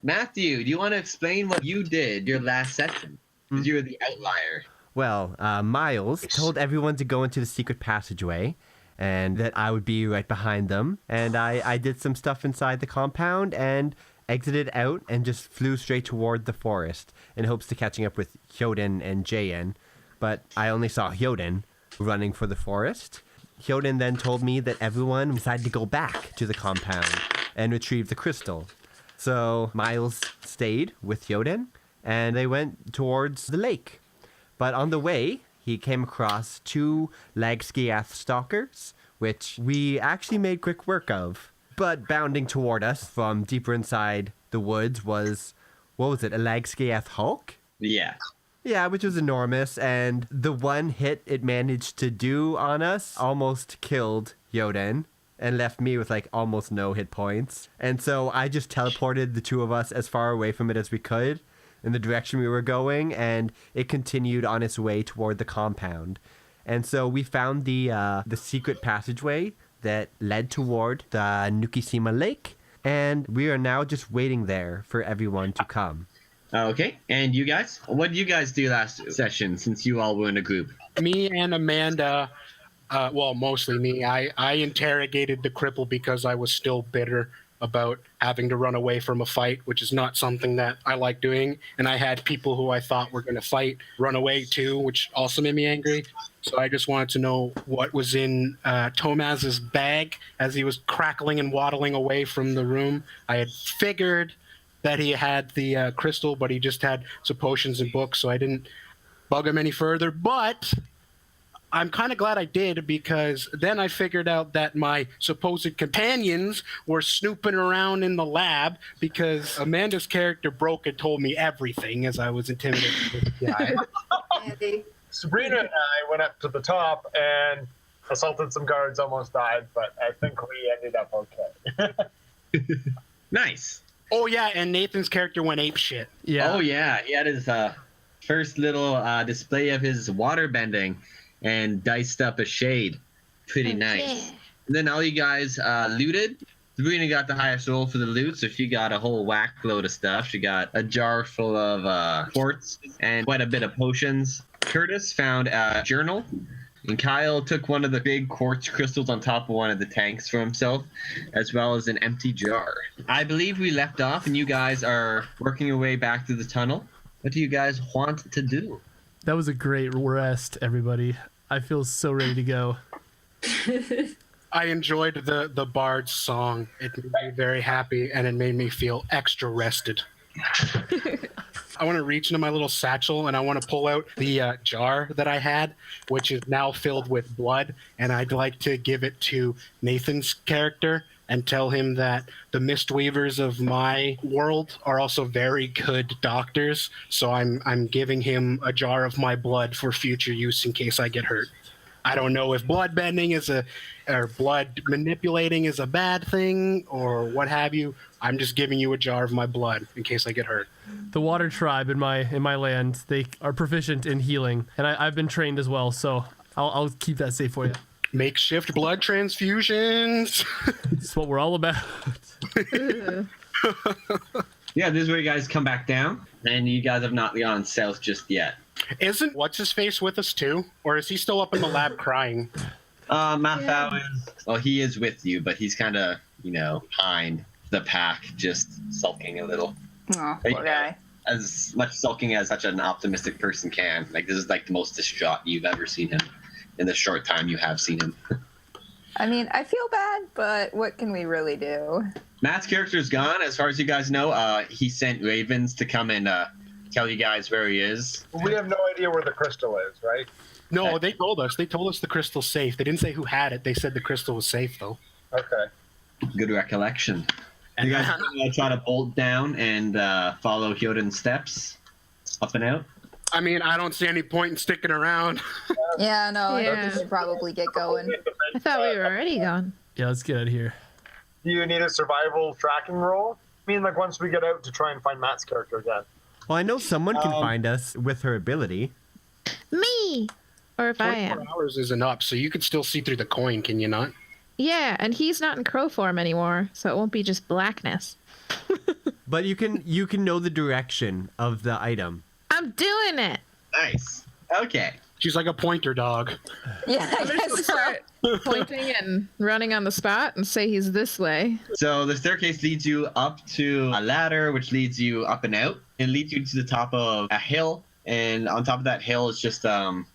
Matthew, do you want to explain what you did your last session? Because you were the outlier. Well, Miles told everyone to go into the secret passageway and that I would be right behind them. And I did some stuff inside the compound and exited out and just flew straight toward the forest in hopes to catching up with Hyoden and Jayen. But I only saw Hyoden running for the forest. Hyoden then told me that everyone decided to go back to the compound and retrieve the crystal. So Miles stayed with Hyoden and they went towards the lake. But on the way, he came across 2 Lagskiath stalkers, which we actually made quick work of. But bounding toward us from deeper inside the woods was, what was it, a Lagskiath Hulk? Yeah. Yeah, which was enormous, and the one hit it managed to do on us almost killed Hyoden and left me with like almost no hit points. And so I just teleported the 2 of us as far away from it as we could in the direction we were going, and it continued on its way toward the compound. And so we found the secret passageway that led toward the Nukishima Lake, and we are now just waiting there for everyone to come. Okay, and you guys? What did you guys do last session since you all were in a group? Me and Amanda, well, mostly me, I interrogated the cripple because I was still bitter about having to run away from a fight, which is not something that I like doing. And I had people who I thought were going to fight run away too, which also made me angry. So I just wanted to know what was in Tomaz's bag as he was crackling and waddling away from the room. I had figured that he had the crystal, but he just had some potions and books, so I didn't bug him any further. But I'm kind of glad I did, because then I figured out that my supposed companions were snooping around in the lab, because Amanda's character broke and told me everything as I was intimidated with the guy. Sabrina and I went up to the top and assaulted some guards, almost died, but I think we ended up okay. Nice. Oh yeah, and Nathan's character went apeshit. Yeah. Oh yeah, he had his first little display of his water bending and diced up a shade. Pretty nice. Yeah. And then all you guys looted. Sabrina got the highest roll for the loot, so she got a whole whack load of stuff. She got a jar full of quartz and quite a bit of potions. Kurtis found a journal, and Kyle took one of the big quartz crystals on top of one of the tanks for himself, as well as an empty jar. I believe we left off, and you guys are working your way back through the tunnel. What do you guys want to do? That was a great rest, everybody. I feel so ready to go. I enjoyed the bard's song. It made me very happy, and it made me feel extra rested. I want to reach into my little satchel, and I want to pull out the jar that I had, which is now filled with blood, and I'd like to give it to Nathan's character and tell him that the Mistweavers of my world are also very good doctors, so I'm giving him a jar of my blood for future use in case I get hurt. I don't know if blood bending or blood manipulating is a bad thing or what have you. I'm just giving you a jar of my blood in case I get hurt. The water tribe in my land, they are proficient in healing, and I've been trained as well, so I'll keep that safe for you. Makeshift blood transfusions. That's what we're all about. Yeah, this is where you guys come back down, and you guys have not gone south just yet. Isn't what's-his-face with us too? Or is he still up in the lab crying? Mathau is, well, he is with you, but he's kind of, behind the pack, just sulking a little. Oh, poor guy. As much sulking as such an optimistic person can. Like, this is like the most distraught you've ever seen him in the short time you have seen him. I mean, I feel bad, but what can we really do? Matt's character's gone, as far as you guys know. He sent ravens to come and tell you guys where he is. We have no idea where the crystal is, right? No, they told us. They told us the crystal's safe. They didn't say who had it. They said the crystal was safe, though. Okay. Good recollection. And You guys try to bolt down and follow Hyoden's steps up and out? I mean, I don't see any point in sticking around. Yeah, no, I think Yeah. we should probably get going. I thought we were already gone. Yeah, let's get out of here. Do you need a survival tracking roll? I mean, like once we get out to try and find Matt's character again. Well, I know someone can find us with her ability. Me! Or if I 24 am. hours isn't up, so you could still see through the coin, can you not? Yeah, and he's not in crow form anymore, so it won't be just blackness. But you can know the direction of the item. I'm doing it. Nice. Okay. She's like a pointer dog. Yeah, I guess so. Start pointing and running on the spot and say he's this way. So the staircase leads you up to a ladder, which leads you up and out. It leads you to the top of a hill, and on top of that hill is just an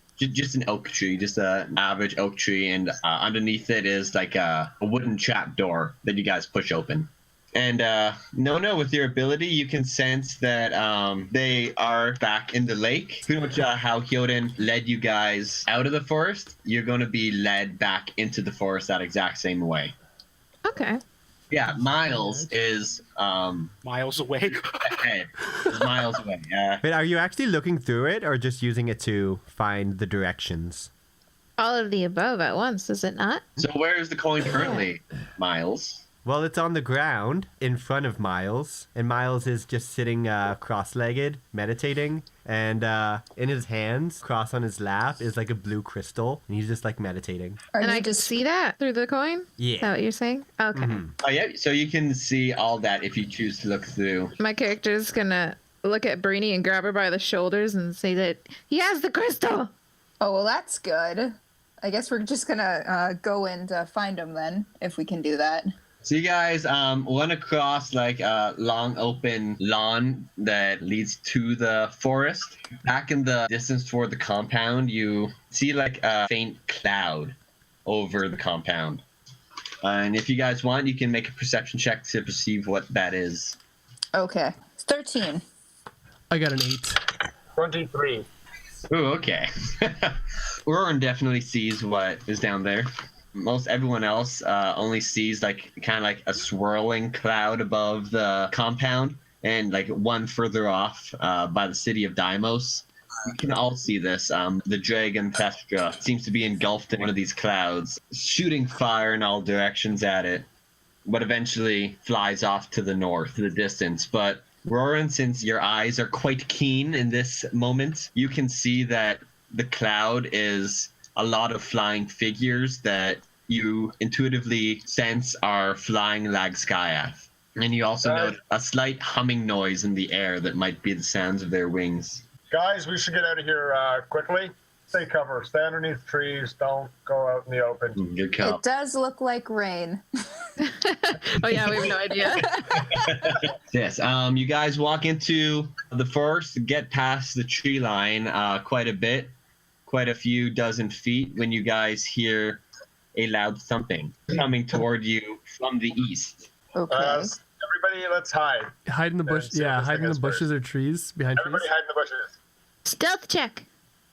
oak tree, just an average oak tree, and underneath it is like a wooden trap door that you guys push open. And Nona, with your ability, you can sense that they are back in the lake. Pretty much how Hyoden led you guys out of the forest, you're going to be led back into the forest that exact same way. Okay. Yeah, Miles is Miles away. ahead. Is miles away. Wait, are you actually looking through it or just using it to find the directions? All of the above at once, is it not? So where is the coin currently, Miles? Well, it's on the ground in front of Miles, and Miles is just sitting cross-legged, meditating, and in his hands, cross on his lap, is like a blue crystal, and he's just like meditating. Are And you I can see that through the coin? Yeah. Is that what you're saying? Okay. Mhm. Oh yeah, so you can see all that if you choose to look through. My character's gonna look at Brainy and grab her by the shoulders and say that he has the crystal. Oh, well, that's good. I guess we're just gonna go and find him then, if we can do that. So you guys run across like a long open lawn that leads to the forest. Back in the distance toward the compound, you see like a faint cloud over the compound. And if you guys want, you can make a perception check to perceive what that is. Okay. It's 13. I got an 8. 23. Ooh, okay. Roran definitely sees what is down there. Most everyone else only sees like kind of like a swirling cloud above the compound, and like one further off by the city of Deimos. You can all see this. The dragon Thestra seems to be engulfed in one of these clouds, shooting fire in all directions at it, but eventually flies off to the north, to the distance. But Roran, since your eyes are quite keen in this moment, you can see that the cloud is a lot of flying figures that you intuitively sense are flying Lagskyath. And you also note a slight humming noise in the air that might be the sounds of their wings. Guys, we should get out of here quickly. Stay cover. Stay underneath trees. Don't go out in the open. Good call. It does look like rain. Oh yeah, we have no idea. Yes, you guys walk into the forest, get past the tree line quite a bit, quite a few dozen feet, when you guys hear a loud thumping coming toward you from the east. Okay. Everybody, let's hide. Hide in the bush. see if Yeah, this hide thing in the is first. bushes or trees behind trees. Everybody hide in the bushes. Stealth check,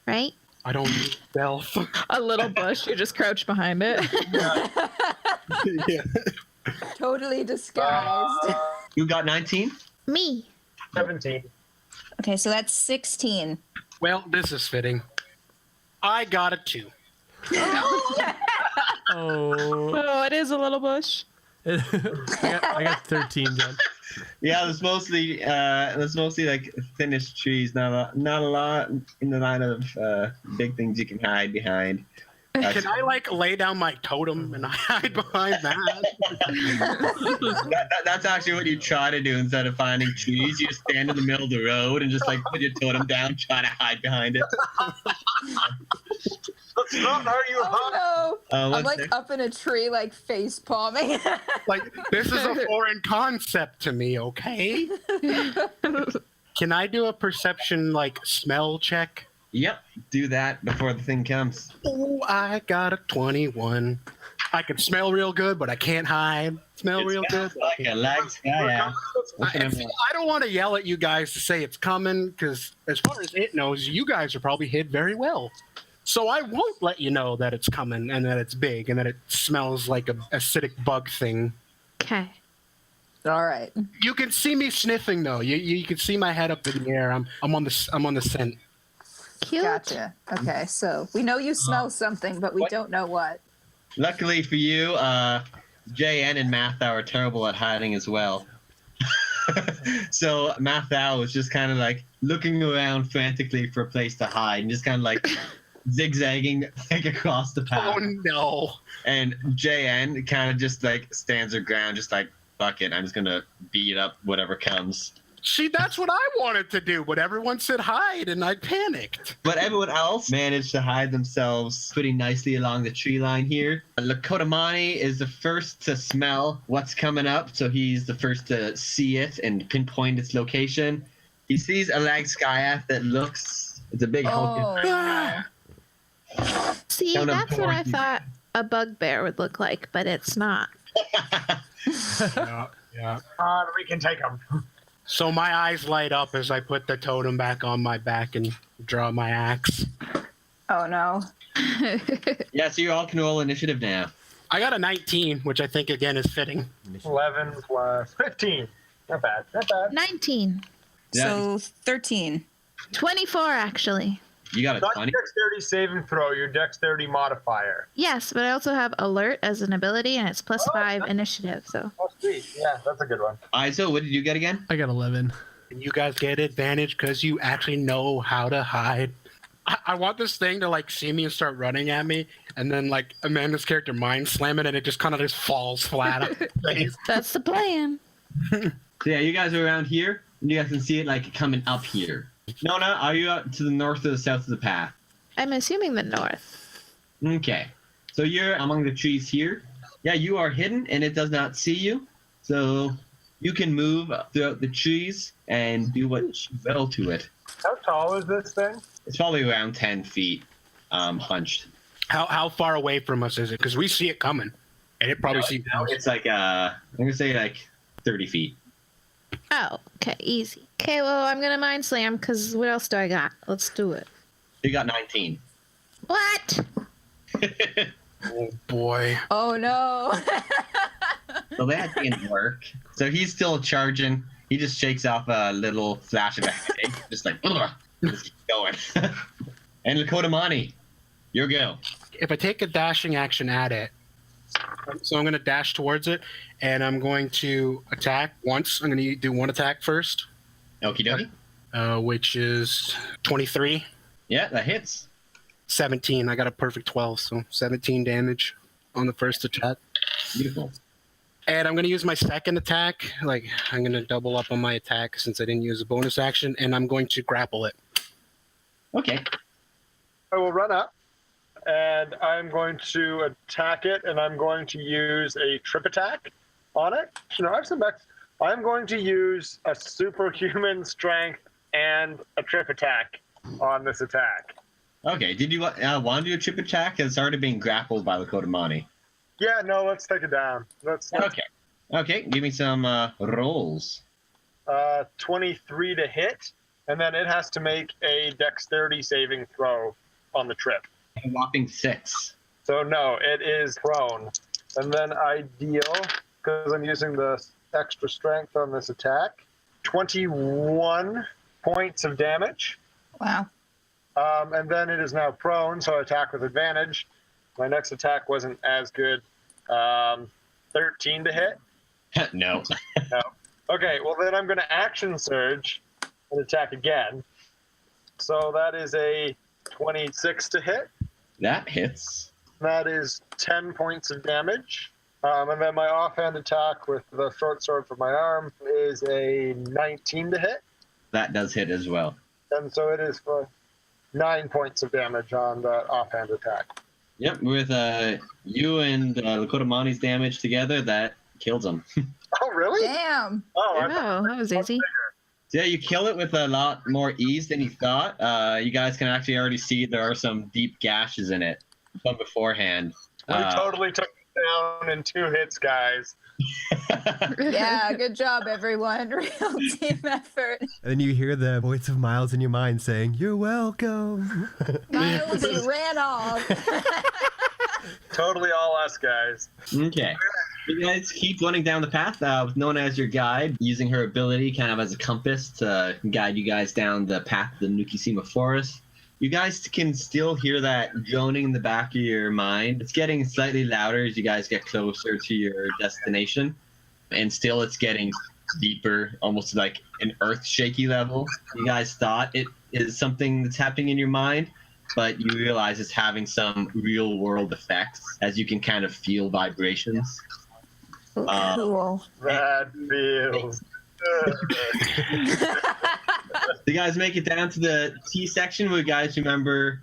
right? I don't need stealth. A little bush, you just crouch behind it. Yeah. Totally disguised. You got 19? Me. 17. Okay, so that's 16. Well, this is fitting. I got a 2. Oh, Oh, it is a little bush. I got 13, John. Yeah, there's mostly like finished trees, not a lot in the line of big things you can hide behind. Can I like lay down my totem and hide behind that? That's actually what you try to do instead of finding trees. You just stand in the middle of the road and just like put your totem down, try to hide behind it. That's not how you hide. Oh no! I'm what's like there? up in a tree, like face palming. Like, this is a foreign concept to me, okay? Can I do a perception like smell check? Yep, do that before the thing comes. Oh, I got a 21. I can smell real good, but I can't hide. Smell real good. Like a Lagskyath. I don't want to yell at you guys to say it's coming, because as far as it knows, you guys are probably hid very well. So I won't let you know that it's coming and that it's big and that it smells like a acidic bug thing. Okay. All right. You can see me sniffing though. You can see my head up in the air. I'm on the scent. Cute. Gotcha. Okay, so we know you smell something, but we don't know what. Luckily for you, JN and Mathau are terrible at hiding as well. So Mathau was just kind of like looking around frantically for a place to hide and just kind of like zigzagging like across the path. Oh no. And JN kind of just like stands her ground, just like fuck it, I'm just gonna beat up whatever comes. See, that's what I wanted to do, but everyone said hide, and I panicked. But everyone else managed to hide themselves pretty nicely along the tree line here. LAKOTAMANI is the first to smell what's coming up, so he's the first to see it and pinpoint its location. He sees a Lagskyath that looks... It's a big hulking... no. See, Down a that's what I board. thought a bugbear would look like, but it's not. Yeah. We can take him. So my eyes light up as I put the totem back on my back and draw my axe. Oh no. Yeah, so you all can roll initiative now. I got a 19, which I think again is fitting. 11 plus 15. Not bad. Not bad. 19. Yeah. So 13. 24, actually. You got a Not 20? your dexterity saving throw, your dexterity modifier. Yes, but I also have alert as an ability, and it's plus Oh, 5 nice. initiative, so. Oh, sweet. Yeah, that's a good one. IZOH, what did you get again? I got 11. And you guys get advantage because you actually know how to hide. I want this thing to like see me and start running at me, and then like Amanda's character mind slam it, and it just kind of just falls flat on its face. That's the plan. So yeah, you guys are around here, and you guys can see it like coming up here. Nona, are you up to the north or the south of the path? I'm assuming the north. Okay. So you're among the trees here. Yeah, you are hidden, and it does not see you. So you can move throughout the trees and do what you will to it. How tall is this thing? It's probably around 10 feet, hunched. How far away from us is it? Because we see it coming, and it probably sees us. It's like, I'm going to say like 30 feet. Oh, okay, easy. Okay, well, I'm gonna mind slam, because what else do I got? Let's do it. You got 19. What? Oh boy. Oh no. So that didn't work. So he's still charging. He just shakes off a little flash of a headache. Just like, ugh, just keep going. And LAKOTAMANI, your go. If I take a dashing action at it, so I'm going to dash towards it, and I'm going to attack once. I'm going to do one attack first, Okie dokie. which is 23. Yeah, that hits. 17. I got a perfect 12, so 17 damage on the first attack. Beautiful. And I'm going to use my second attack. Like, I'm going to double up on my attack since I didn't use a bonus action, and I'm going to grapple it. Okay. I will run up, and I'm going to attack it, and I'm going to use a trip attack on it. You know, I have some backs. I'm going to use a superhuman strength and a trip attack on this attack. Okay. Did you want to do a trip attack? It's already being grappled by LAKOTAMANI. Yeah, no, let's take it down. Let's Okay. Okay. Give me some rolls. 23 to hit, and then it has to make a dexterity saving throw on the trip. A whopping 6. So no, it is prone. And then I deal, because I'm using the extra strength on this attack, 21 points of damage. Wow. And then it is now prone, so I attack with advantage. My next attack wasn't as good. 13 to hit. No. No. Okay, well then I'm going to action surge and attack again. So that is a 26 to hit. That hits. That is 10 points of damage. And then my offhand attack with the short sword from my arm is a 19 to hit. That does hit as well. And so it is for 9 points of damage on the offhand attack. Yep, with you and LAKOTAMANI's damage together, that kills him. Oh, really? Damn. Oh, I Oh, that was easy. So yeah, you kill it with a lot more ease than you thought. You guys can actually already see there are some deep gashes in it from beforehand. we totally took it down in 2 hits, guys. Yeah, good job, everyone. Real team effort. And then you hear the voice of Miles in your mind saying, "You're welcome." Miles, he ran off. Totally all us, guys. Okay. You guys keep running down the path with Nona as your guide, using her ability kind of as a compass to guide you guys down the path of the Nukisima Forest. You guys can still hear that droning in the back of your mind. It's getting slightly louder as you guys get closer to your destination. And still it's getting deeper, almost like an earth-shaky level. You guys thought it is something that's happening in your mind, but you realize it's having some real-world effects as you can kind of feel vibrations. Cool. That feels good. You guys make it down to the T section where you guys remember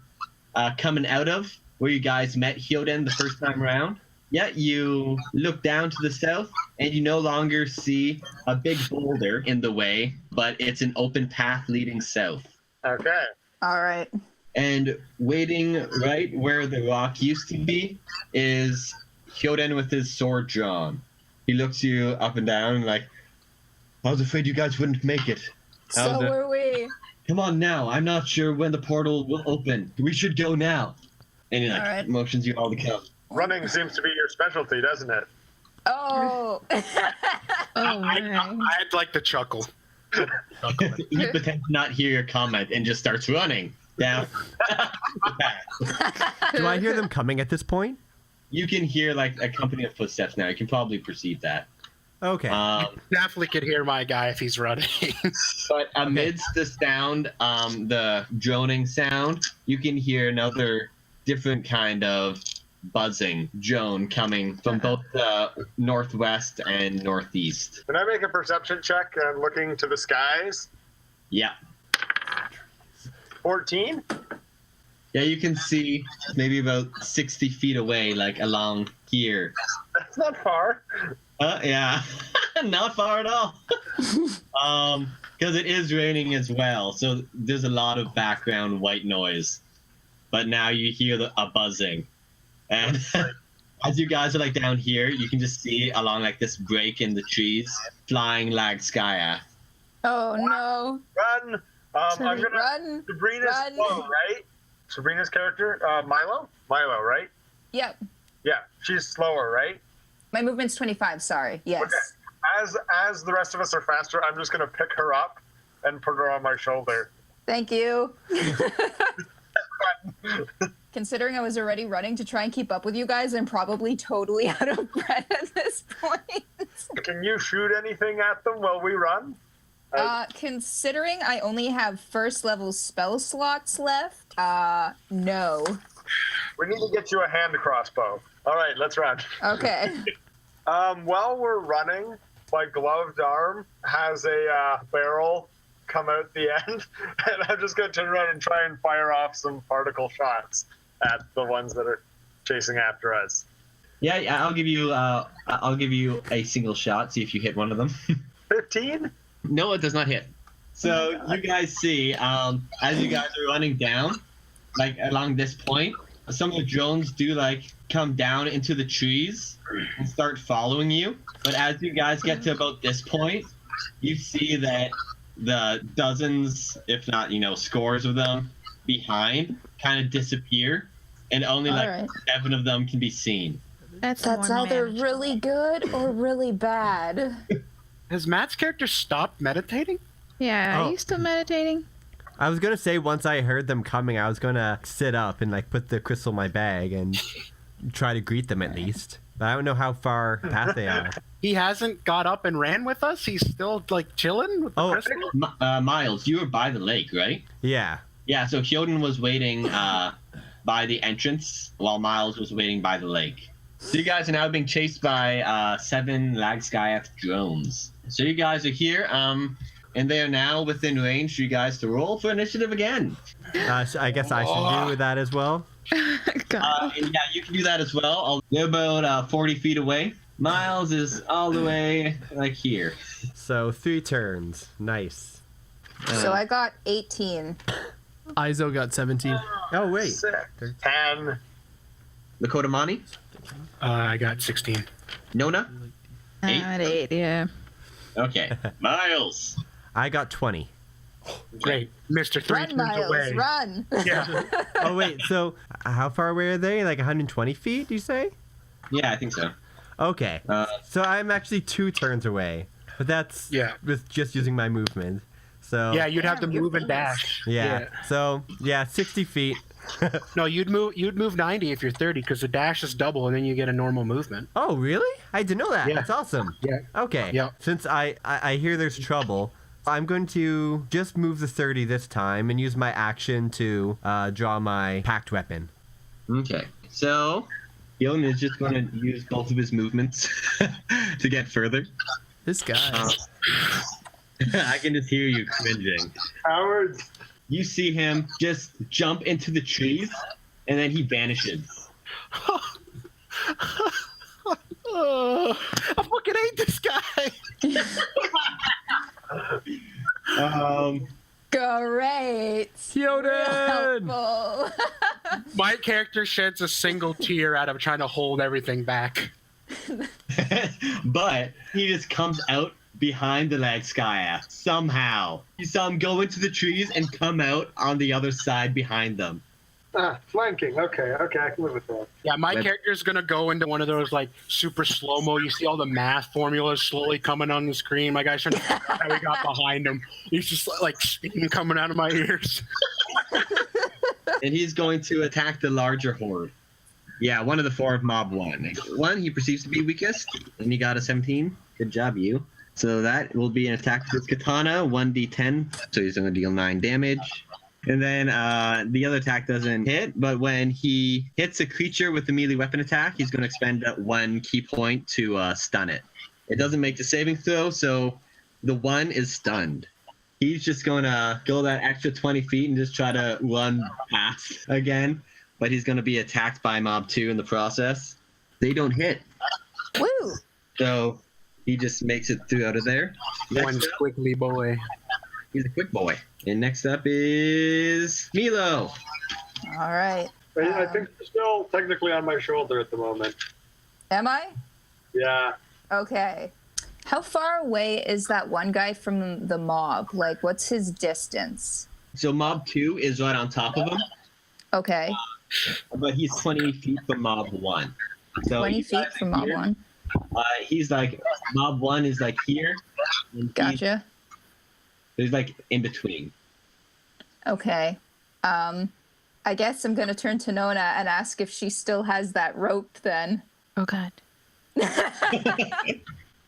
coming out of, where you guys met Hyoden the first time around. Yeah, you look down to the south, and you no longer see a big boulder in the way, but it's an open path leading south. Okay. All right. And waiting right where the rock used to be is Hyoden with his sword drawn. He looks you up and down like, I was afraid you guys wouldn't make it. So were we. Come on now, I'm not sure when the portal will open. We should go now. And he like All right. motions you all to come. Running seems to be your specialty, doesn't it? Oh. Oh, my. I'd like to chuckle. He pretends to not hear your comment and just starts running down. Do I hear them coming at this point? You can hear like a company of footsteps now. You can probably perceive that. Okay. Definitely could hear my guy if he's running. But amidst the sound, the droning sound, you can hear another different kind of buzzing drone coming from both the northwest and northeast. Can I make a perception check looking to the skies? Yeah. 14? Yeah, you can see maybe about 60 feet away, like along here. That's not far. Yeah, not far at all. Because it is raining as well, so there's a lot of background white noise. But now you hear a buzzing. And as you guys are like down here, you can just see along like this break in the trees, flying Lagskaya. Oh no. Run! I'm gonna Run. Sabrina's Run. slow, right? Sabrina's character, Milo? Milo, right? Yep. Yeah, she's slower, right? My movement's 25, sorry. Yes. Okay. As the rest of us are faster, I'm just gonna pick her up and put her on my shoulder. Thank you. Considering I was already running to try and keep up with you guys, I'm probably totally out of breath at this point. Can you shoot anything at them while we run? Considering I only have first level spell slots left, no. We need to get you a hand crossbow. All right, let's run. Okay. While we're running, my gloved arm has a barrel come out the end, and I'm just going to turn around and try and fire off some particle shots at the ones that are chasing after us. Yeah, I'll give you a single shot. See if you hit one of them. 15? No, it does not hit. So you guys see, as you guys are running down, like along this point, some of the drones do like come down into the trees and start following you. But as you guys get to about this point, you see that the dozens, if not, scores of them behind kind of disappear, and only All 7 of them can be seen. That's either really good or really bad. Has Matt's character stopped meditating? Yeah, Oh. are you still meditating? I was gonna say once I heard them coming, I was gonna sit up and like put the crystal in my bag and try to greet them at least. But I don't know how far past they are. He hasn't got up and ran with us? He's still, like, chilling with the Oh. crystal? Miles, you were by the lake, right? Yeah. Yeah, so Hyoden was waiting by the entrance while Miles was waiting by the lake. So you guys are now being chased by 7 Lagskyath drones. So you guys are here, and they are now within range for you guys to roll for initiative again. I guess I should do that as well. God. And yeah, you can do that as well. They're about 40 feet away. Miles is all the way like here. So 3 turns. Nice. So I got 18. IZO got 17. Oh wait. 6, 10. LAKOTAMANI? I got 16. Nona? I'm at 8, yeah. Okay. Miles. I got 20. Great. Mr. 3 Run, turns Miles, away. run. Yeah. Oh wait. So how far away are they? Like 120 feet? Do you say? Yeah, I think so. Okay. So I'm actually 2 turns away, but that's with just using my movement. So Yeah, you'd have to Damn, you're move and fast. dash. yeah. So yeah, 60 feet. No, you'd move 90 if you're 30 because the dash is double and then you get a normal movement. Oh really? I didn't know that. Yeah. That's awesome. Yeah. Okay. Yeah. Since I hear there's trouble, I'm going to just move the 30 this time and use my action to draw my packed weapon. Okay. So Hyoden is just going to use both of his movements to get further. This guy. I can just hear you cringing. Cowards. You see him just jump into the trees, and then he vanishes. I fucking hate this guy. Great. Hyoden! Helpful. My character sheds a single tear out of trying to hold everything back. But he just comes out behind the Lagskaya somehow. You saw him go into the trees and come out on the other side behind them. Flanking. Okay, I can live with that. Yeah, my character's gonna go into one of those like super slow mo. You see all the math formulas slowly coming on the screen. My guy's trying to figure out how he got behind him. He's just like steam coming out of my ears. And he's going to attack the larger horde. Yeah, one of the 4 of mob 1. One he perceives to be weakest, and he got a 17. Good job, you. So that will be an attack with his katana, 1d10. So he's going to deal 9 damage. And then the other attack doesn't hit, but when he hits a creature with a melee weapon attack, he's going to expend 1 key point to stun it. It doesn't make the saving throw, so the 1 is stunned. He's just going to go that extra 20 feet and just try to run past again, but he's going to be attacked by mob 2 in the process. They don't hit. Woo. So he just makes it through out of there. One squiggly boy. He's a quick boy. And next up is MILO. All right. I think you're still technically on my shoulder at the moment. Am I? Yeah. Okay. How far away is that one guy from the mob? Like, what's his distance? So mob 2 is right on top of him, Okay. but he's 20 feet from mob 1. So 20 he's feet like from mob here. 1. He's like, mob 1 is like here. And Gotcha. He's like in between. Okay. I guess I'm going to turn to Nona and ask if she still has that rope then. Oh God.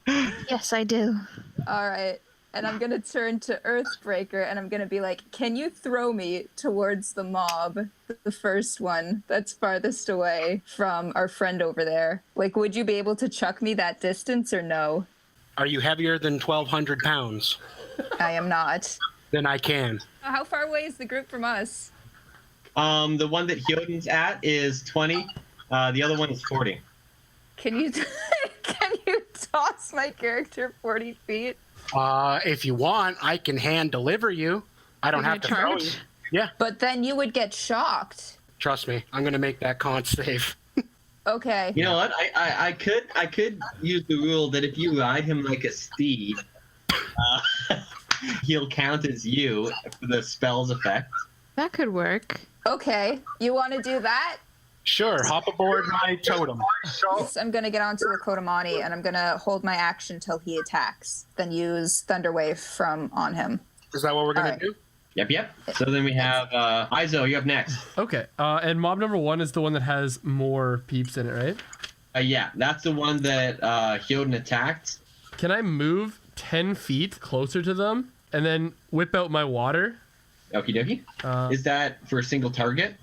Yes, I do. All right. And I'm going to turn to Earthbreaker and I'm going to be like, can you throw me towards the mob, the first one that's farthest away from our friend over there? Like, would you be able to chuck me that distance or no? Are you heavier than 1,200 pounds? I am not. Then I can. How far away is the group from us? The one that Hyoden's at is 20. The other one is 40. Can you can you toss my character 40 feet? If you want, I can hand deliver you. I don't Can have you to throw charge? you. Yeah, But then you would get shocked. trust me. I'm gonna make that con save. Okay. You know what? I could use the rule that if you ride him like a steed, he'll count as you for the spell's effect. That could work. Okay. You want to do that? Sure, hop aboard my totem. Yes, I'm going to get onto LAKOTAMANI and I'm going to hold my action till he attacks, then use Thunderwave from on him. Is that what we're gonna Alright. do? Yep. So then we have IZOH, you're up next. Okay. And mob number 1 is the one that has more peeps in it, right? Yeah, that's the one that Hyoden attacked. Can I move 10 feet closer to them and then whip out my water? Okie dokie. Is that for a single target?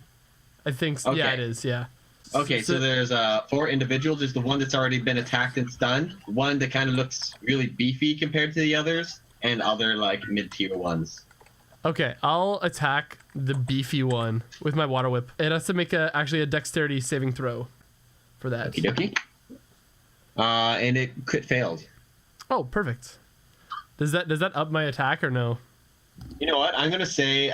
I think so. Yeah, Okay. it is. Yeah. Okay, so there's 4 individuals. There's the one that's already been attacked and stunned, one that kind of looks really beefy compared to the others, and other like mid-tier ones. Okay, I'll attack the beefy one with my water whip. It has to make actually a dexterity saving throw for that. Okie dokie. And it crit failed. Oh, perfect. Does that up my attack or no? You know what? I'm gonna say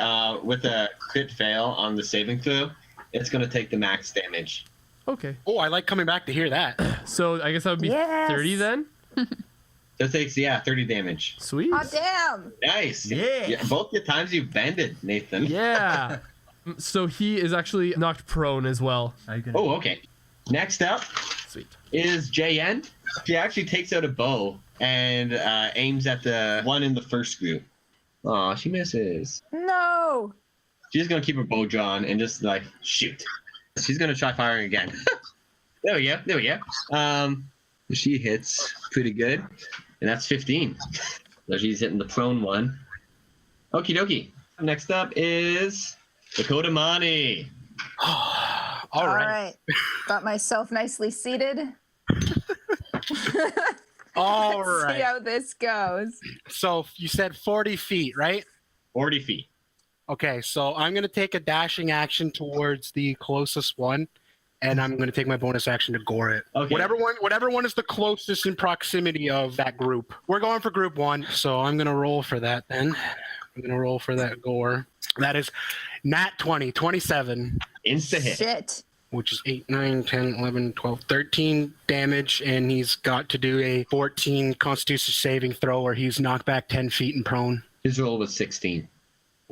with a crit fail on the saving throw, it's gonna take the max damage. Okay. Oh, I like coming back to hear that. So I guess that would be Yes. 30 then? So it takes 30 damage. Sweet. Oh, damn. Nice. Yeah. Both the times you've bended, Nathan. Yeah. So he is actually knocked prone as well. Are you gonna... Oh, okay. Next up Sweet. is JN. She actually takes out a bow and aims at the one in the first group. Aw, she misses. No. She's gonna keep her bow drawn and just like shoot. She's gonna try firing again. There we go. She hits pretty good, and that's 15. So she's hitting the prone one. Okie dokie. Next up is LAKOTAMANI. All right. Got myself nicely seated. All Let's right. see how this goes. So you said 40 feet, right? 40 feet. Okay, so I'm going to take a dashing action towards the closest one, and I'm going to take my bonus action to gore it. Okay. Whatever one is the closest in proximity of that group. We're going for group 1, so I'm going to roll for that then. I'm going to roll for that gore. That is nat 20, 27. Insta hit. Shit. Which is 8, 9, 10, 11, 12, 13 damage, and he's got to do a 14 Constitution saving throw where he's knocked back 10 feet and prone. His roll was 16.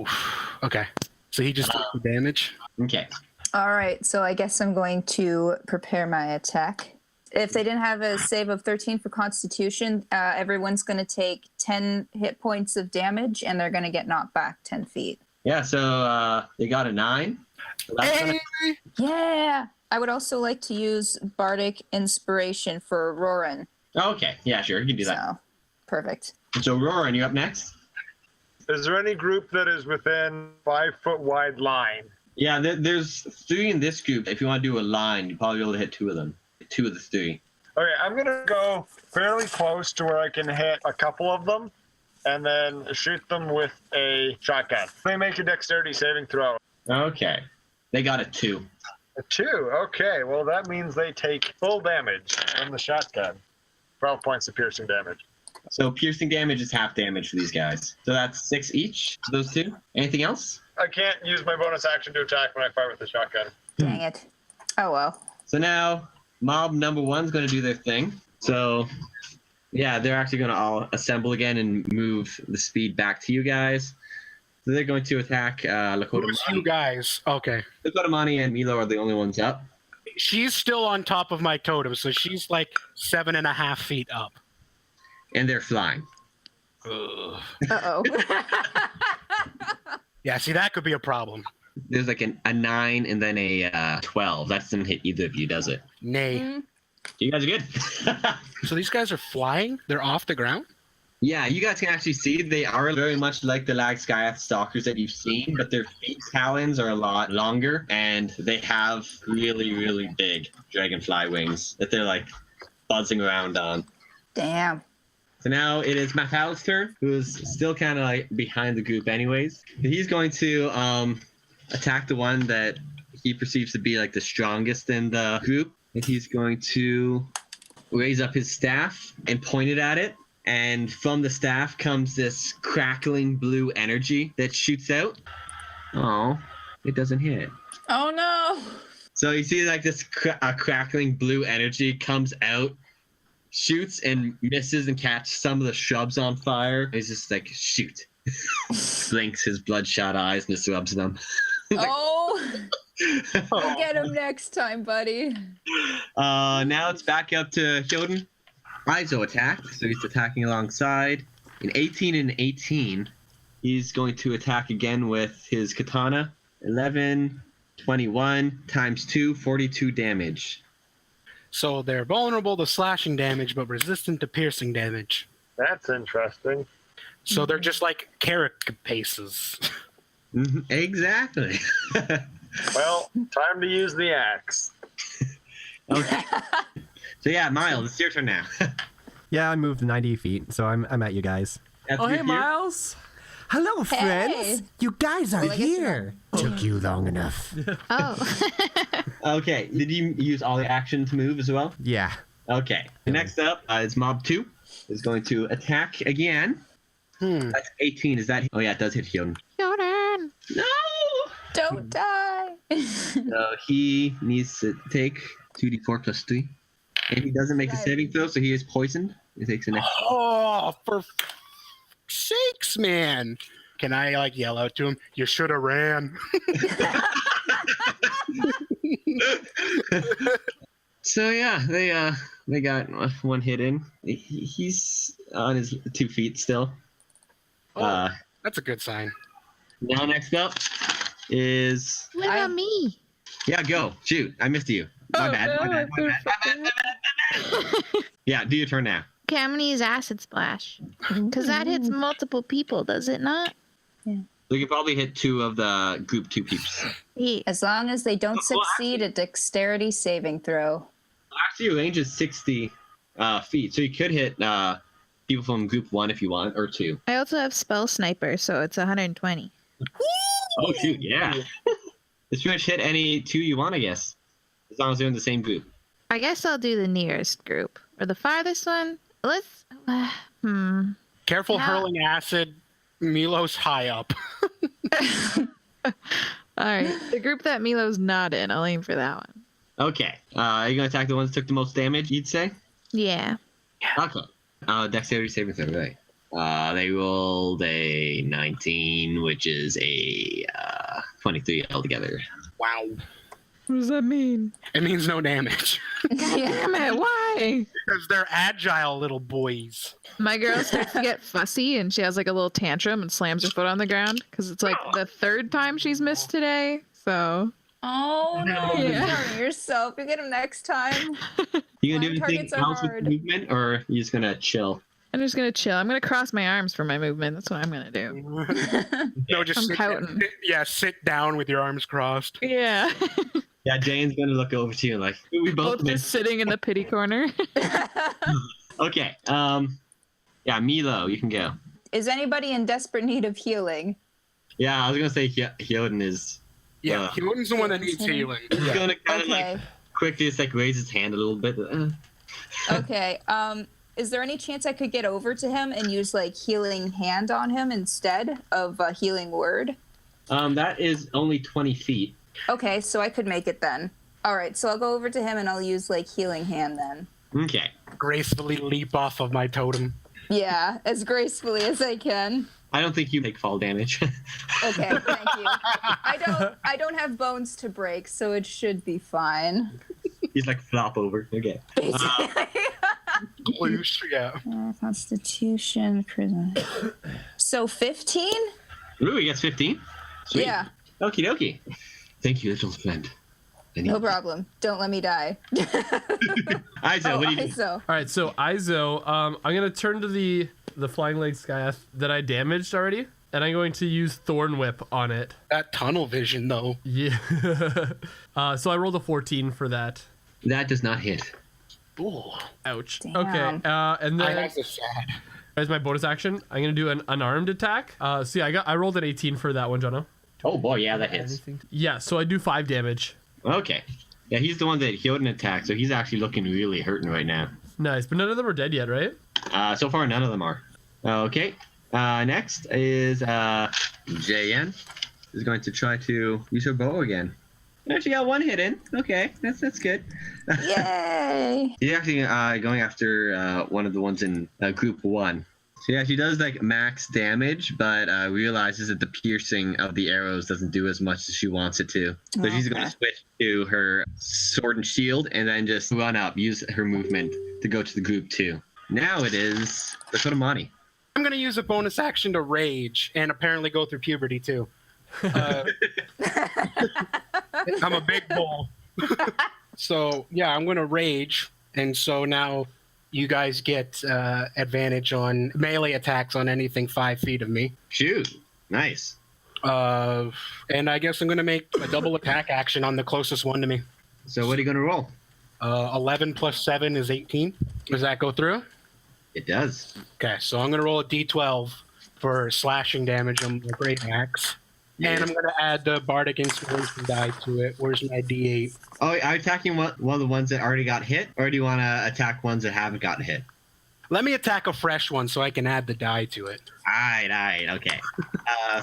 Oof. Okay, so he just took the damage. Okay. All right, so I guess I'm going to prepare my attack. If they didn't have a save of 13 for Constitution, everyone's going to take 10 hit points of damage, and they're going to get knocked back 10 feet. Yeah, so they got a 9. So that's gonna... Yeah! I would also like to use Bardic Inspiration for Roran. Okay, yeah, sure, you can do that. So, perfect. So Roran, you up next? Is there any group that is within 5 foot wide line? Yeah, there's 3 in this group. If you want to do a line, you'll probably be able to hit 2 of them. 2 of the 3. Okay, I'm going to go fairly close to where I can hit a couple of them and then shoot them with a shotgun. They make a dexterity saving throw. Okay. They got a 2. A 2? Okay, well that means they take full damage from the shotgun. 12 points of piercing damage. So piercing damage is half damage for these guys. So that's 6 each, those 2. Anything else? I can't use my bonus action to attack when I fire with the shotgun. Dang it. Oh well. So now mob number 1's going to do their thing. So yeah, they're actually going to all assemble again and move the speed back to you guys. So they're going to attack Who's LAKOTAMANI. you guys? Okay. LAKOTAMANI and MILO are the only ones up. She's still on top of my totem, so she's like 7.5 feet up. And they're flying. Uh-oh. Yeah, see, that could be a problem. There's like a 9 and then a 12. That doesn't hit either of you, does it? Nay. You guys are good. So these guys are flying? They're off the ground? Yeah, you guys can actually see they are very much like the Skyath stalkers that you've seen, but their feet talons are a lot longer, and they have really, really big dragonfly wings that they're like buzzing around on. Damn. So now it is Mafal's turn, who's still kind of like behind the group anyways. He's going to attack the one that he perceives to be like the strongest in the group. And he's going to raise up his staff and point it at it. And from the staff comes this crackling blue energy that shoots out. Oh, it doesn't hit. Oh no. So you see like this crackling blue energy comes out, shoots and misses and catches some of the shrubs on fire. He's just like, shoot. Blinks his bloodshot eyes and just rubs them. Oh. We'll get him next time, buddy. Now it's back up to Hilden. IZOH attack, so he's attacking alongside. In 18 and 18, he's going to attack again with his katana. 11, 21 times 2, 42 damage. So they're vulnerable to slashing damage, but resistant to piercing damage. That's interesting. So they're just like carapaces. Exactly. Well, time to use the axe. Okay. So yeah, Miles, it's your turn now. Yeah, I moved 90 feet, so I'm at you guys. Oh, hey, Miles. Hello, friends. Hey. You guys are Well, I guess here. Took you long enough. Oh. Okay, did you use all the action to move as well? Yeah. Okay. Next up is Mob 2. Is going to attack again. That's 18. Is that... Oh yeah, it does hit Hilden. Jordan. No! Don't die. So he needs to take 2d4 plus 3. And he doesn't make a saving throw, so he is poisoned. He takes an extra. Oh, for sakes, man. Can I like yell out to him, you should have ran? So yeah, they got one hit in. He's on his 2 feet still. Oh, that's a good sign. Now next up is... What about me? Yeah, go. Shoot. I missed you. My bad. Yeah, do your turn now. Okay, I'm gonna use Acid Splash. Because that hits multiple people, does it not? So So you can probably hit 2 of the group 2 peeps. As long as they don't Well, succeed a dexterity saving throw. Actually, your range is 60 feet, so you could hit people from group 1 if you want, or 2. I also have spell sniper, so it's 120. Oh shoot, yeah. Just pretty much hit any 2 you want, I guess, as long as they're in the same group. I guess I'll do the nearest group or the farthest one. Let's. Careful Yeah. hurling acid. Milo's high up. All right, the group that Milo's not in. I'll aim for that one. Okay, are you gonna attack the ones that took the most damage? You'd say. Yeah. Okay. Dexterity saving throw, right? They rolled a 19, which is a 23 altogether. Wow. What does that mean? It means no damage. Damn it! Why? Because they're agile little boys. My girl starts to get fussy and she has like a little tantrum and slams her foot on the ground because it's like the 3rd time she's missed today. So. Oh no! Yeah. You're hurting yourself. You get him next time. You gonna Flying do anything targets are else with hard. the movement, or you just gonna chill? I'm just gonna chill. I'm gonna cross my arms for my movement. That's what I'm gonna do. No, just I'm sit, pouting. sit down with your arms crossed. Yeah. Yeah, Jane's gonna look over to you and like, we both Both just sitting in the pity corner. Okay. Yeah, Milo, you can go. Is anybody in desperate need of healing? Yeah, I was gonna say Hyoden is. Yeah, Hyoden's the one that needs healing. He's gonna kind of Okay. like quickly just like raise his hand a little bit. Okay. Is there any chance I could get over to him and use like healing hand on him instead of a healing word? That is only 20 feet. Okay, so I could make it then. All right, so I'll go over to him and I'll use like healing hand then. Okay. Gracefully leap off of my totem. Yeah, as gracefully as I can. I don't think you take fall damage. Okay, thank you. I don't have bones to break, so it should be fine. He's like flop over. Okay. Yeah. Constitution, prison. So 15? Ooh, he gets 15. Sweet. Yeah, Okie dokie. Thank you, little friend. no problem. Don't let me die. Izo, what do you do? So. All right, so Izo, I'm gonna turn to the flying legs guy that I damaged already, and I'm going to use Thorn Whip on it. That tunnel vision, though. Yeah. So I rolled a 14 for that. That does not hit. Ooh. Ouch. Damn. Okay. And then That's a sad. as my bonus action, I'm gonna do an unarmed attack. So yeah, I rolled an 18 for that one, Jono. Oh boy, yeah, that hits. Yeah, so I do 5 damage. Okay. Yeah, he's the one that Hyoden attacked, so he's actually looking really hurting right now. Nice, but none of them are dead yet, right? So far, none of them are. Okay. Next is JN is going to try to use her bow again. Actually got 1 hit in. Okay, that's good. Yay! She's actually going after one of the ones in group 1. So yeah, she does like max damage, but realizes that the piercing of the arrows doesn't do as much as she wants it to. So she's going to switch to her sword and shield and then just run up, use her movement to go to the group 2. Now it is LAKOTAMANI. I'm going to use a bonus action to rage and apparently go through puberty, too. I'm a big bull. So, yeah, I'm going to rage. And so now you guys get advantage on melee attacks on anything 5 feet of me. Shoot. Nice. And I guess I'm going to make a double attack action on the closest one to me. So what are you going to roll? 11 plus 7 is 18. Does that go through? It does. Okay, so I'm going to roll a d12 for slashing damage on the great axe. And I'm going to add the bardic inspiration die to it. Where's my d8? Oh, are you attacking one of the ones that already got hit? Or do you want to attack ones that haven't gotten hit? Let me attack a fresh one so I can add the die to it. All right, okay.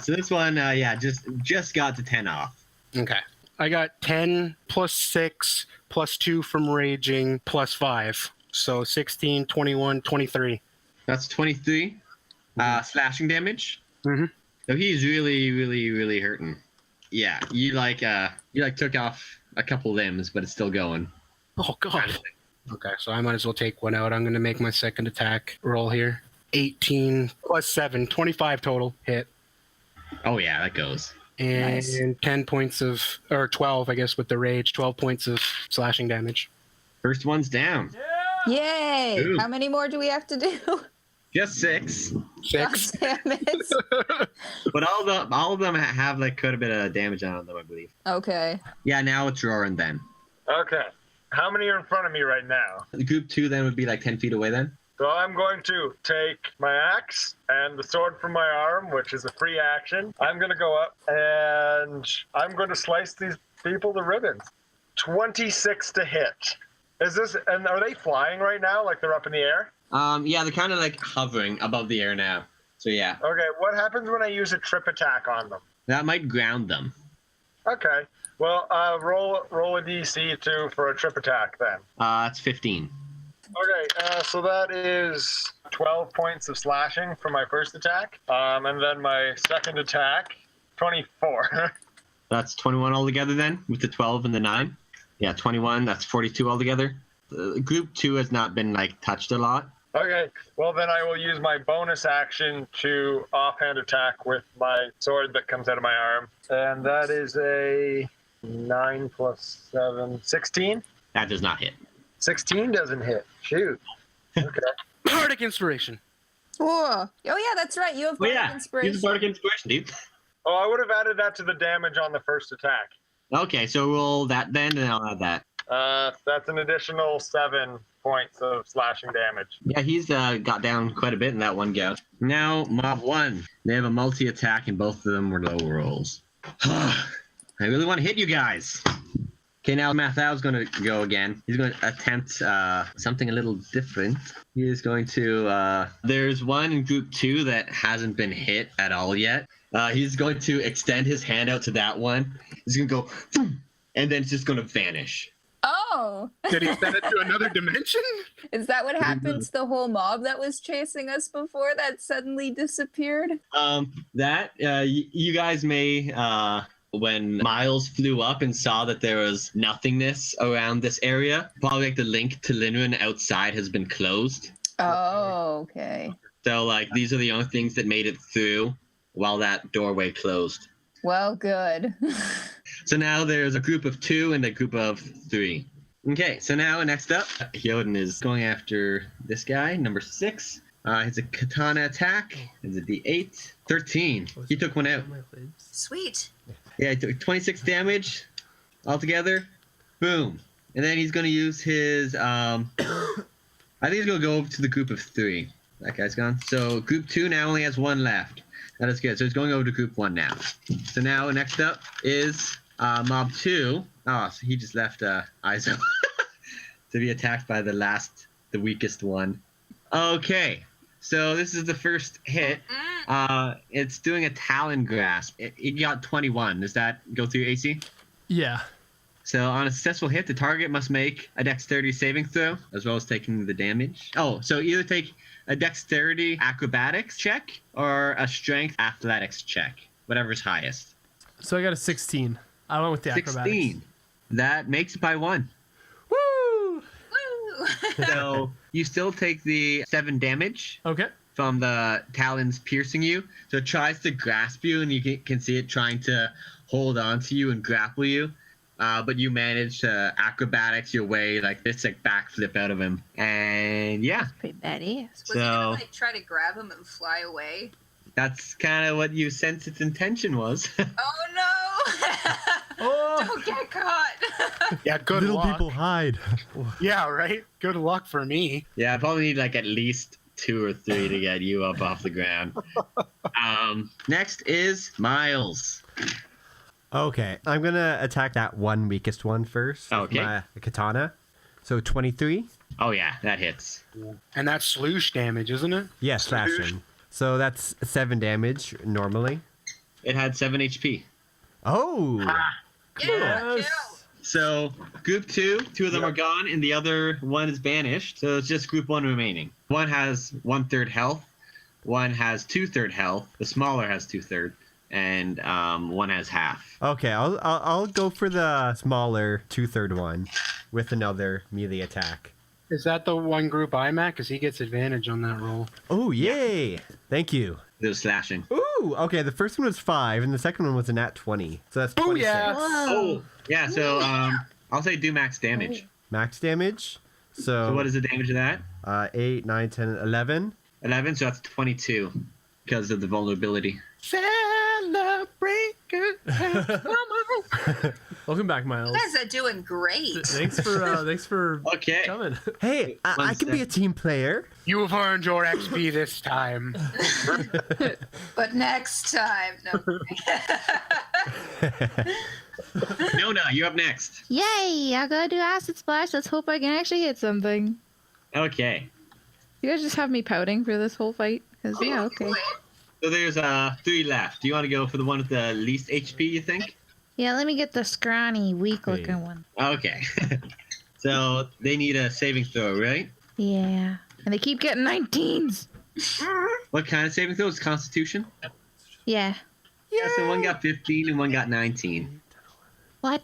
So this one, just got the 10 off. Okay. I got 10 plus 6 plus 2 from raging plus 5. So 16, 21, 23. That's 23 slashing damage. Mm-hmm. So he's really, really, really hurting. Yeah, you took off a couple limbs, but it's still going. Oh, God. Okay, so I might as well take one out. I'm going to make my second attack roll here. 18 plus 7, 25 total hit. Oh yeah, that goes. And Nice. 10 points of, or 12, I guess, with the rage, 12 points of slashing damage. First one's down. Yay! Ooh. How many more do we have to do? Just 6. 6. God damn it. But all of them have like quite a bit of damage on them, I believe. Okay. Yeah, now it's Roran then. Okay. How many are in front of me right now? Group 2 then would be like 10 feet away then. So I'm going to take my axe and the sword from my arm, which is a free action. I'm going to go up and I'm going to slice these people to ribbons. 26 to hit. And are they flying right now? Like they're up in the air? Yeah, they're kind of like hovering above the air now. So yeah, Okay, what happens when I use a trip attack on them? that might ground them. Okay, well, roll a DC for a trip attack then. It's 15. Okay, so that is 12 points of slashing for my first attack. And then my second attack, 24. That's 21 altogether then, with the 12 and the 9. Yeah, 21. That's 42 altogether. Group 2 has not been like touched a lot. Okay, well then I will use my bonus action to offhand attack with my sword that comes out of my arm. And that is a 9 plus 7, 16. That does not hit. 16 doesn't hit. Shoot. Okay. Bardic Inspiration. Oh yeah, that's right. You have Oh Bardic yeah, Inspiration. use a Bardic Inspiration, dude. Oh, I would have added that to the damage on the first attack. Okay, so roll that then, and I'll add that. That's an additional 7 points of slashing damage. Yeah, he's got down quite a bit in that one go. Now, Mob 1. They have a multi-attack, and both of them were low rolls. I really want to hit you guys. Okay, now Matthau's going to go again. He's going to attempt something a little different. He is going to... there's one in Group 2 that hasn't been hit at all yet. He's going to extend his hand out to that one. He's going to go... And then it's just going to vanish. Oh, Did he send it to another dimension? is that what happened to the whole mob that was chasing us before that suddenly disappeared? You guys may... when Miles flew up and saw that there was nothingness around this area, probably like the link to Linren outside has been closed. Oh, okay. So like these are the only things that made it through while that doorway closed. Well, good. So now there's a group of 2 and a group of 3. Okay, so now next up, Hyoden is going after this guy, number 6. It's a katana attack. It's a D8. 13. He took one out. Sweet. Yeah, he took 26 damage altogether. Boom. And then he's going to use his... I think he's going to go over to the group of 3. That guy's gone. So group 2 now only has 1 left. That is good. So he's going over to group 1 now. So now next up is Mob 2. Oh, so he just left IZOH to be attacked by the weakest one. Okay. So this is the first hit. It's doing a Talon Grasp. It got 21. Does that go through AC? Yeah. So on a successful hit, the target must make a dexterity saving throw, as well as taking the damage. Oh, so either take a dexterity acrobatics check or a strength athletics check, whatever's highest. So I got a 16. I went with the acrobatics. 16. That makes it by 1. Woo! Woo! So you still take the 7 damage Okay. from the talons piercing you. So it tries to grasp you, and you can see it trying to hold on to you and grapple you. But you manage to acrobatics your way, like this, like backflip out of him. And yeah, Pretty badass. Was he gonna like try to grab him and fly away? that's kind of what you sense its intention was. Oh no! Oh, Don't get caught. Yeah, good Little luck. people hide. Yeah, right? Good luck for me. Yeah, I probably need like at least 2 or 3 to get you up off the ground. Next is Miles. Okay, I'm gonna attack that one weakest one first. with Okay. My katana. So 23. Oh yeah, that hits. And that's sloosh damage, isn't it? Yeah, slashing. So that's 7 damage normally. It had 7 HP. Oh. Yeah, Yes. kill. So group 2 of them are gone, and the other one is banished. So it's just group 1 remaining. One has 1/3 health. One has 2/3 health. The smaller has 2/3, and one has half. Okay, I'll go for the smaller 2/3 one with another melee attack. Is that the one group I'm at? Because he gets advantage on that roll. Oh, yay! Thank you. They're slashing. Ooh, okay, the first one was 5, and the second one was a nat 20. So that's 26. Booyah! Oh yeah. So I'll say do max damage. Max damage. So what is the damage of that? 8, 9, 10, 11. 11, so that's 22 because of the vulnerability. Celebrate good times. Welcome back, Miles. You guys are doing great. Thanks for Okay. coming. Hey, I can be a team player. You have earned your XP this time. But next time, no. Nona, you're up next. Yay! I gotta do acid splash. Let's hope I can actually hit something. Okay. You guys just have me pouting for this whole fight? Cause yeah, okay. So there's 3 left. Do you want to go for the one with the least HP, you think? Yeah, let me get the scrawny, weak-looking one. Okay. So they need a saving throw, right? Yeah, and they keep getting 19s. What kind of saving throw? Is Constitution? Yeah. Yeah, so one got 15 and one got 19. What?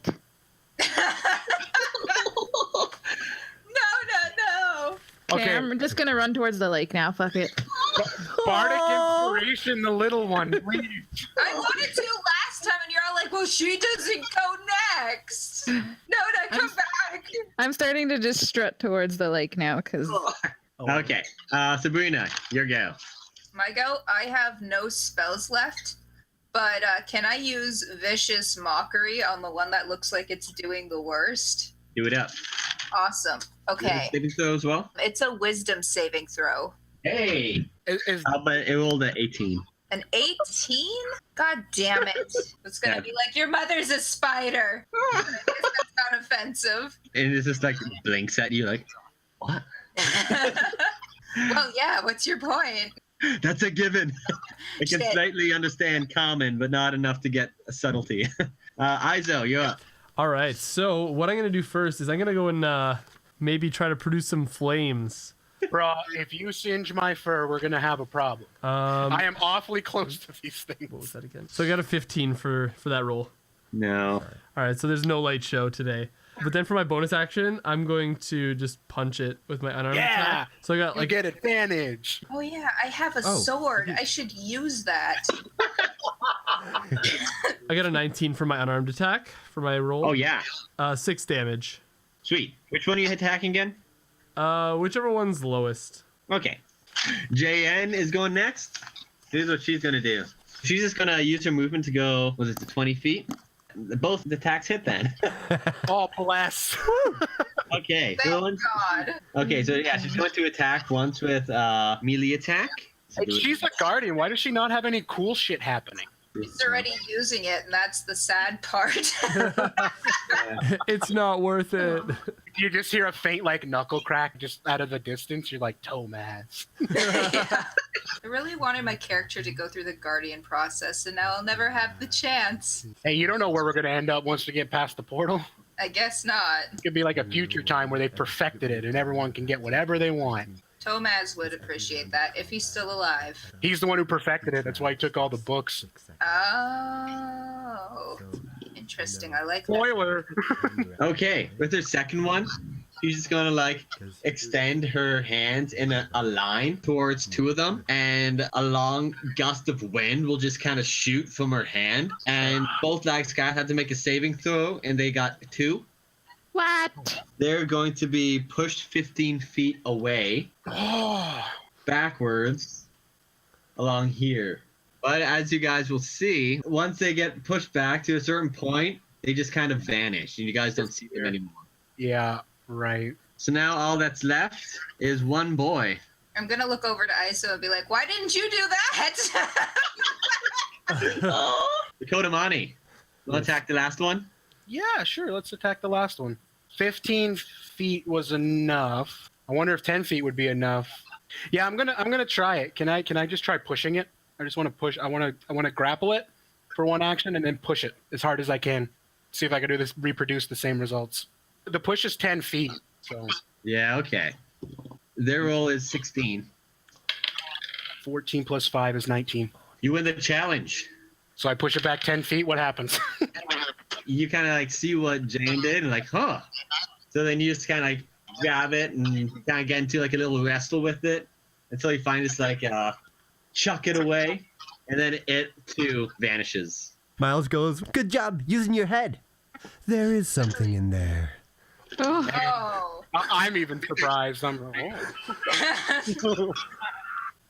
No. Okay, I'm just gonna run towards the lake now. Fuck it. Bardic inspiration, the little one, please. I wanted to last time, and you're all like, well, she doesn't go next. No, come back. I'm starting to just strut towards the lake now, cause Okay. Sabrina, your go. My go, I have no spells left, but can I use Vicious Mockery on the one that looks like it's doing the worst? Do it up. Awesome. Okay. Saving throw as well? It's a wisdom saving throw. Hey! But it rolled at 18. An 18? God damn it. It's going to be like, your mother's a spider. I guess that's not offensive. And it just like blinks at you like, what? Well, yeah, what's your point? That's a given. I can Shit. slightly understand common, but not enough to get a subtlety. IZOH, you're up. All right, so what I'm gonna do first is I'm gonna go and maybe try to produce some flames. Bro, if you singe my fur, we're gonna have a problem. I am awfully close to these things. What was that again? So I got a 15 for that roll. No. All right, so there's no light show today. But then for my bonus action, I'm going to just punch it with my unarmed attack. So I got You get advantage. Oh, yeah, I have a sword. I should use that. I got a 19 for my unarmed attack for my roll. Oh, yeah. 6 damage. Sweet. Which one are you attacking again? Whichever one's lowest. Okay. JN is going next. Here's what she's going to do. She's just going to use her movement to go, was it to 20 feet? Both the attacks hit then. Oh, bless. Okay. Thank God. Okay, so yeah, she's going to attack once with melee attack. She's a guardian. Why does she not have any cool shit happening? She's already using it, and that's the sad part. It's not worth it. You just hear a faint, like, knuckle crack just out of the distance. You're like, Tomaz. Yeah. I really wanted my character to go through the Guardian process, and now I'll never have the chance. Hey, you don't know where we're going to end up once we get past the portal. I guess not. It could be like a future time where they perfected it and everyone can get whatever they want. Tomaz would appreciate that if he's still alive. He's the one who perfected it. That's why he took all the books. Oh. Interesting. I like that. Spoiler. Okay, with her second one, she's just gonna like extend her hands in a line towards 2 of them, and a long gust of wind will just kind of shoot from her hand, and both guys have to make a saving throw, and they got 2. What? They're going to be pushed 15 feet away, backwards, along here. But as you guys will see, once they get pushed back to a certain point, they just kind of vanish, and you guys don't see them anymore. Yeah, right. So now all that's left is one boy. I'm going to look over to ISO and be like, why didn't you do that? LAKOTAMANI. We'll attack the last one. Yeah, sure. Let's attack the last one. 15 feet was enough. I wonder if 10 feet would be enough. Yeah, I'm gonna try it. Can I just try pushing it? I just want to push. I want to grapple it for one action and then push it as hard as I can. See if I can do this. Reproduce the same results. The push is 10 feet. So Yeah, okay. Their roll is 16. 14 plus 5 is 19. You win the challenge. So I push it back 10 feet. What happens? You kind of like see what Jane did and like, huh. So then you just kind of like grab it and kind of get into like a little wrestle with it until you find it's like chuck it away, and then it too vanishes. Miles goes, "Good job using your head. There is something in there." Oh. I'm even surprised. I'm like, oh.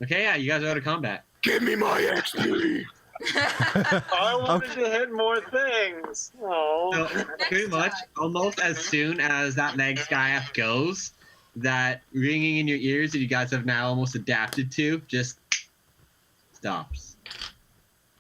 Okay, yeah, you guys are out of combat. Give me my XP. I wanted to hit more things. Oh. So pretty much, almost as soon as that next guy up goes, that ringing in your ears that you guys have now almost adapted to just stops.